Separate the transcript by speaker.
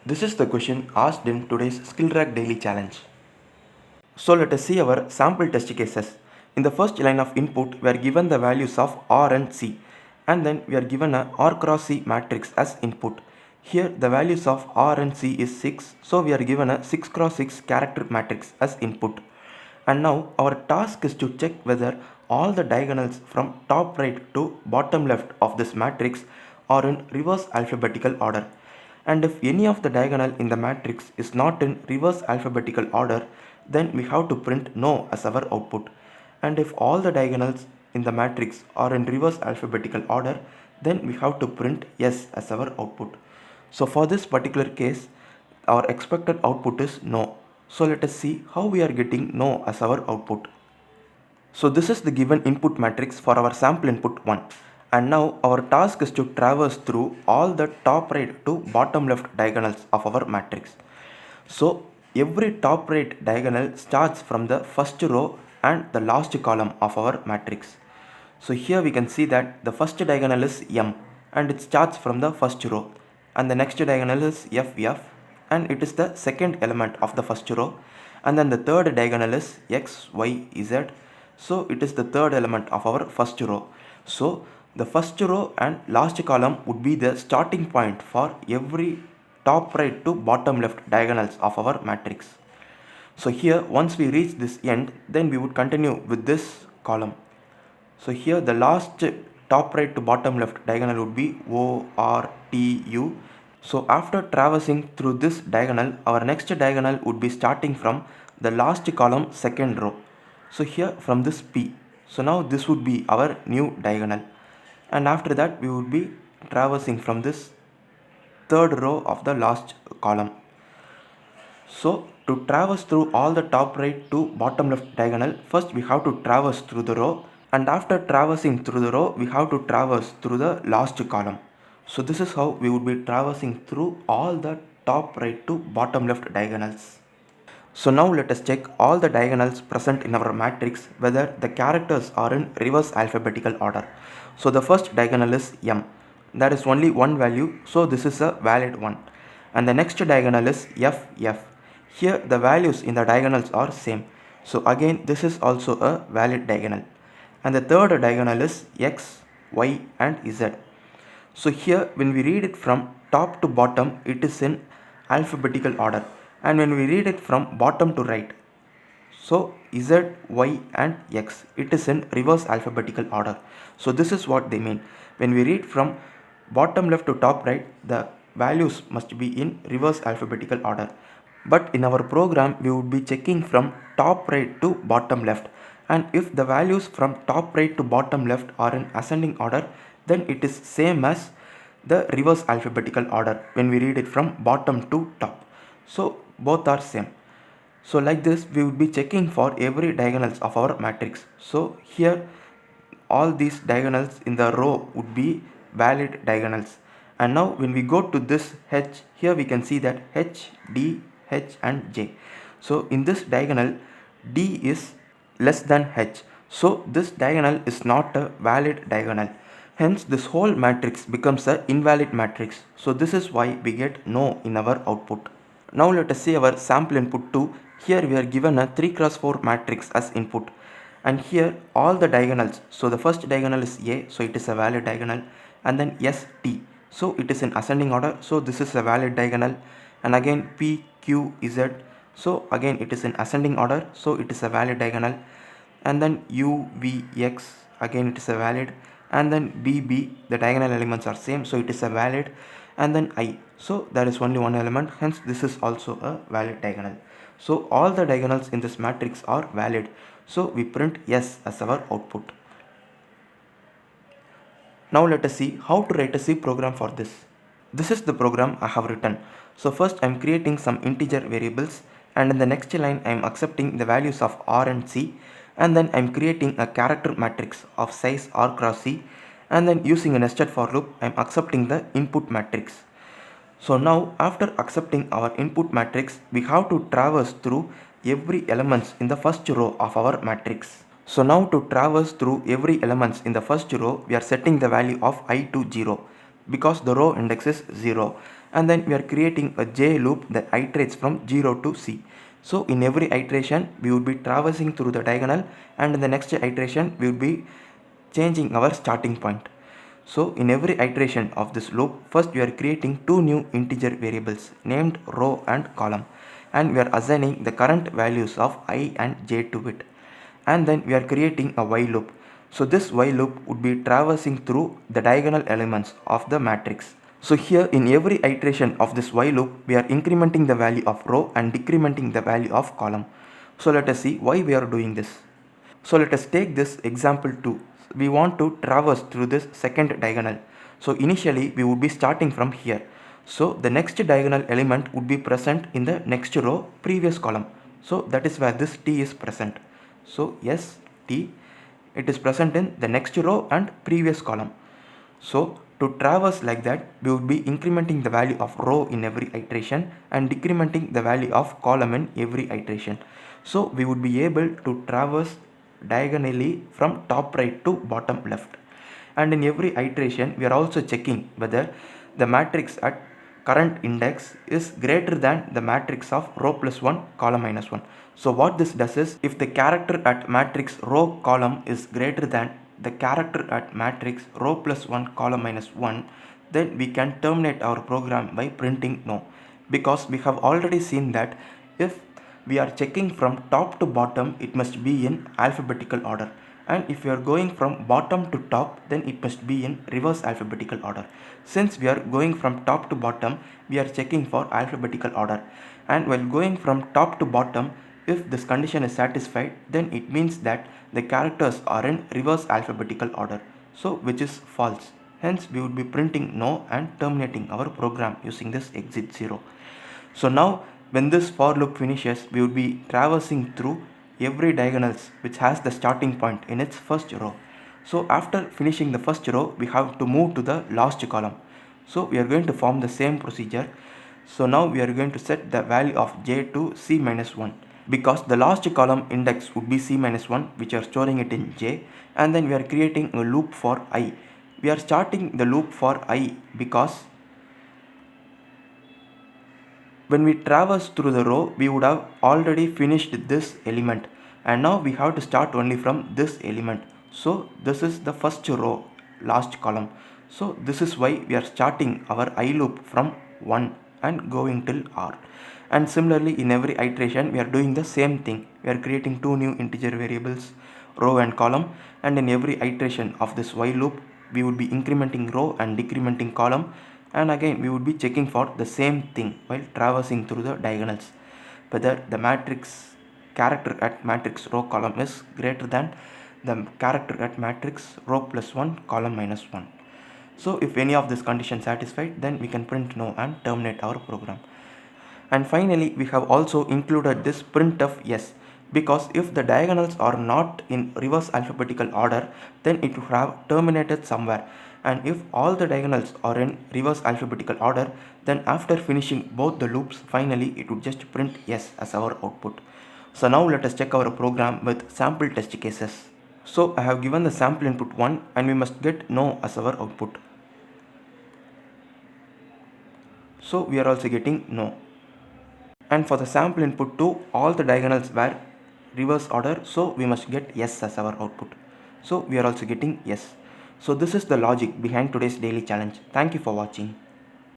Speaker 1: This is the question asked in today's SkillRack Daily Challenge. So let us see our sample test cases. In the first line of input, we are given the values of R and C, and then we are given a R cross C matrix as input. Here the values of R and C is 6, so we are given a 6 cross 6 character matrix as input. And now our task is to check whether all the diagonals from top right to bottom left of this matrix are in reverse alphabetical order. And if any of the diagonal in the matrix is not in reverse alphabetical order, then we have to print no as our output. And if all the diagonals in the matrix are in reverse alphabetical order, then we have to print yes as our output. So for this particular case, our expected output is no. So let us see how we are getting no as our output. So this is the given input matrix for our sample input 1. And now our task is to traverse through all the top right to bottom left diagonals of our matrix. So every top right diagonal starts from the first row and the last column of our matrix. So here we can see that the first diagonal is M and it starts from the first row, and the next diagonal is FF and it is the second element of the first row, and then the third diagonal is XYZ, so it is the third element of our first row. So the first row and last column would be the starting point for every top right to bottom left diagonals of our matrix. So here once we reach this end, then we would continue with this column. So here the last top right to bottom left diagonal would be ORTU. So after traversing through this diagonal, our next diagonal would be starting from the last column second row. So here from this P. So now this would be our new diagonal. And after that we would be traversing from this third row of the last column. So to traverse through all the top right to bottom left diagonal, first we have to traverse through the row, and after traversing through the row we have to traverse through the last column. So this is how we would be traversing through all the top right to bottom left diagonals. So now let us check all the diagonals present in our matrix whether the characters are in reverse alphabetical order. So the first diagonal is M. There is only one value, so this is a valid one. And the next diagonal is FF. Here the values in the diagonals are same. So again this is also a valid diagonal. And the third diagonal is X, Y and Z. So here when we read it from top to bottom, it is in alphabetical order, and when we read it from bottom to right, so Z, Y and X, it is in reverse alphabetical order. So this is what they mean. When we read from bottom left to top right, the values must be in reverse alphabetical order. But in our program, we would be checking from top right to bottom left. And if the values from top right to bottom left are in ascending order, then it is same as the reverse alphabetical order when we read it from bottom to top. So both are same. So like this we would be checking for every diagonals of our matrix. So here all these diagonals in the row would be valid diagonals. And now when we go to this H, here we can see that H, D, H and J. So in this diagonal D is less than H. So this diagonal is not a valid diagonal. Hence this whole matrix becomes an invalid matrix. So this is why we get no in our output. Now let us see our sample input 2. Here we are given a 3 cross 4 matrix as input. And here all the diagonals. So the first diagonal is A, so it is a valid diagonal. And then ST, so it is in ascending order, so this is a valid diagonal. And again P, Q, Z, so again it is in ascending order, so it is a valid diagonal. And then U, V, X, again it is a valid. And then B, B, the diagonal elements are same, so it is a valid. And then I, so there is only one element, hence this is also a valid diagonal. So all the diagonals in this matrix are valid, so we print yes as our output. Now let us see how to write a C program for this. This is the program I have written. So first I am creating some integer variables, and in the next line I am accepting the values of R and C, and then I am creating a character matrix of size R cross C, and then using a nested for loop I am accepting the input matrix. So now after accepting our input matrix, we have to traverse through every elements in the first row of our matrix. So now to traverse through every elements in the first row, we are setting the value of I to 0 because the row index is 0. and then we are creating a j loop that iterates from 0 to c. So in every iteration we would be traversing through the diagonal, and in the next iteration we would be changing our starting point. So in every iteration of this loop, first we are creating two new integer variables named row and column, and we are assigning the current values of I and j to it, and then we are creating a while loop. So this while loop would be traversing through the diagonal elements of the matrix. So here in every iteration of this while loop, we are incrementing the value of row and decrementing the value of column. So let us see why we are doing this. So let us take this example 2. We want to traverse through this second diagonal. So initially we would be starting from here. So the next diagonal element would be present in the next row previous column. So that is where this t is present. So yes, t, it is present in the next row and previous column. So to traverse like that, we would be incrementing the value of row in every iteration and decrementing the value of column in every iteration. So we would be able to traverse diagonally from top right to bottom left. And in every iteration, we are also checking whether the matrix at current index is greater than the matrix of row plus 1 column minus 1. So what this does is, if the character at matrix row column is greater than the character at matrix row plus 1 column minus 1, then we can terminate our program by printing no, because we have already seen that if we are checking from top to bottom, it must be in alphabetical order, and if we are going from bottom to top, then it must be in reverse alphabetical order. Since we are going from top to bottom, we are checking for alphabetical order, and while going from top to bottom, if this condition is satisfied, then it means that the characters are in reverse alphabetical order, so which is false. Hence we would be printing no and terminating our program using this exit 0. So now when this for loop finishes, we would be traversing through every diagonals which has the starting point in its first row. So after finishing the first row, we have to move to the last column. So we are going to form the same procedure. So now we are going to set the value of j to c minus 1, because the last column index would be c minus 1, which are storing it in j, and then we are creating a loop for I. We are starting the loop for I because when we traverse through the row, we would have already finished this element, and now we have to start only from this element. So this is the first row, last column. So this is why we are starting our I loop from 1 and going till r. And similarly in every iteration we are doing the same thing. We are creating two new integer variables, row and column, and in every iteration of this while loop we would be incrementing row and decrementing column, and again we would be checking for the same thing while traversing through the diagonals, whether the matrix character at matrix row column is greater than the character at matrix row plus 1 column minus 1. So if any of this condition satisfied, then we can print no and terminate our program. And finally we have also included this printf yes, because if the diagonals are not in reverse alphabetical order, then it would have terminated somewhere, and if all the diagonals are in reverse alphabetical order, then after finishing both the loops, finally it would just print yes as our output. So now let us check our program with sample test cases. So I have given the sample input 1 and we must get no as our output. So we are also getting no. And for the sample input 2, all the diagonals were reverse order, so we must get yes as our output. So we are also getting yes. So this is the logic behind today's daily challenge. Thank you for watching.